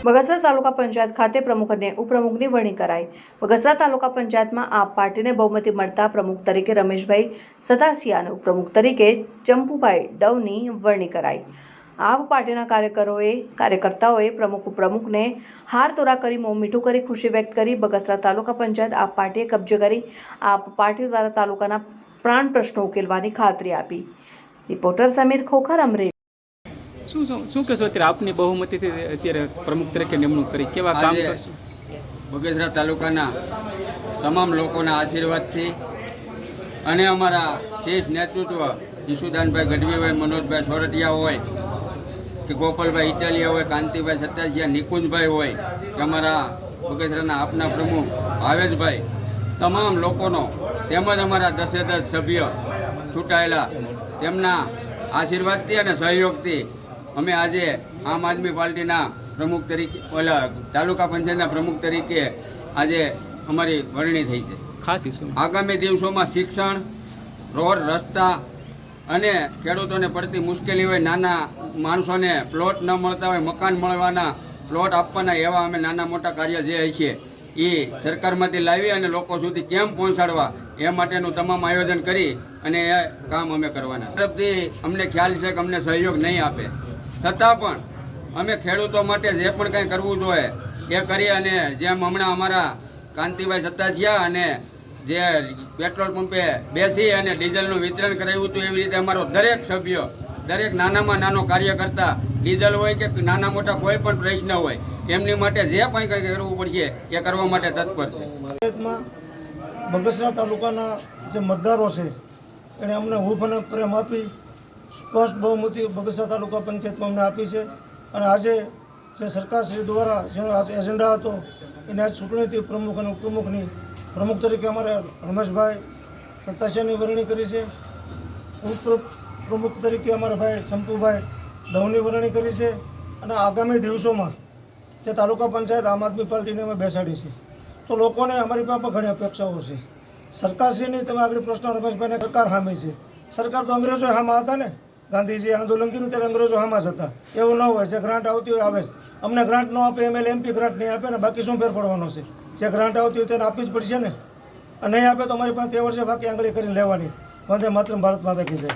બગસરા તાલુકા પંચાયત ખાતે પ્રમુખ અને ઉપપ્રમુખની વરણી કરાઈ। બગસરા તાલુકા પંચાયતમાં આપ પાર્ટીને બહુમતી મળતા પ્રમુખ તરીકે રમેશભાઈ સતાસિયા અને ઉપપ્રમુખ તરીકે ચંપુભાઈ ડવની વરણી કરાઈ। આપ પાર્ટીના કાર્યકર્તાઓએ પ્રમુખ ઉપપ્રમુખને હાર તોરા કરી મોં મીઠું કરી ખુશી વ્યક્ત કરી। બગસરા તાલુકા પંચાયત આપ પાર્ટીએ કબજે કરી આપ પાર્ટી દ્વારા તાલુકાના પ્રાણ પ્રશ્નો ઉકેલવાની ખાતરી આપી। રિપોર્ટર સમીર ખોખર, અમરેલી। શું કહેશો અત્યારે આપની બહુમતીથી અત્યારે પ્રમુખ તરીકે નિમણૂક કરી કેવા કામ કરશો? બગસરા તાલુકાના તમામ લોકોના આશીર્વાદથી અને અમારા શીર્ષ નેતૃત્વ ઈશુદાનભાઈ ગઢવી હોય, મનોજભાઈ સોરઠિયા હોય કે ગોપાલભાઈ ઇટાલિયા હોય, કાંતિભાઈ સતાસિયા, નિકુંજભાઈ હોય કે અમારા બગસરાના આપના પ્રમુખ ભાવેશભાઈ, તમામ લોકોનો તેમજ અમારા 10 સભ્ય ચૂંટાયેલા તેમના આશીર્વાદથી અને સહયોગથી અમે આજે આમ આદમી પાર્ટીના પ્રમુખ તરીકે તાલુકા પંચાયતના પ્રમુખ તરીકે આજે અમારી વરણી થઈ છે। ખાસ ઇસ્યુ આગામી દિવસોમાં શિક્ષણ, રોડ, રસ્તા અને ખેડૂતોને પડતી મુશ્કેલી હોય, નાના માણસોને પ્લોટ ન મળતા હોય, મકાન મળવાના, પ્લોટ આપવાના, એવા અમે નાના મોટા કાર્ય જે છે એ સરકારમાંથી લાવી અને લોકો સુધી કેમ પહોંચાડવા એ માટેનું તમામ આયોજન કરી અને એ કામ અમે કરવાના। તરફથી અમને ખ્યાલ છે કે અમને સહયોગ નહીં આપે, છતાં પણ અમે ખેડૂતો માટે જે પણ કંઈ કરવું જોઈએ એ કરી અને જેમ હમણાં અમારા કાંતિભાઈ સતાસિયા અને જે પેટ્રોલ પંપે બેસી અને ડીઝલનું વિતરણ કરાવ્યું હતું, એવી રીતે અમારો દરેક સભ્ય, દરેક નાનામાં નાનો કાર્યકર્તા, ડીઝલ હોય કે નાના મોટા કોઈ પણ પ્રશ્ન હોય એમની માટે જે પણ કંઈ કરવું પડશે એ કરવા માટે તત્પર છે। બગસરા તાલુકાના જે મતદારો છે એણે અમને હૂંફ અને પ્રેમ આપી સ્પષ્ટ બહુમતી બગસરા તાલુકા પંચાયતમાં અમને આપી છે। અને આજે જે સરકારશ્રી દ્વારા જેનો એજન્ડા હતો એને આજ ચૂંટણીથી પ્રમુખ અને ઉપપ્રમુખની પ્રમુખ તરીકે અમારે રમેશભાઈ સતાસિયાની વરણી કરી છે। ઉપપ્રમુખ તરીકે અમારા ભાઈ ચંપુભાઈ ડવની વરણી કરી છે। અને આગામી દિવસોમાં જે તાલુકા પંચાયત આમ આદમી પાર્ટીને અમે બેસાડી છે, તો લોકોને અમારી પાસે ઘણી અપેક્ષાઓ છે। સરકારશ્રીની તમે આગળ પ્રશ્ન રમેશભાઈને સરકાર સામે છે, સરકાર તો અંગ્રેજો સામા હતા ને, ગાંધીજી આંદોલન કર્યું ત્યારે અંગ્રેજો સામા જ હતા। એવું ન હોય, જે ગ્રાન્ટ આવતી હોય આવે છે, અમને ગ્રાન્ટ ન આપે, એમએલએ MP ગ્રાન્ટ નહીં આપે ને, બાકી શું ફેર પડવાનો છે? જે ગ્રાન્ટ આવતી હોય તેને આપવી જ પડશે ને, અને નહીં આપે તો અમારી પાસે તેવડ છે બાકી આંગળી કરીને લેવાની। વંદે માતરમ, ભારત માતા કી જય।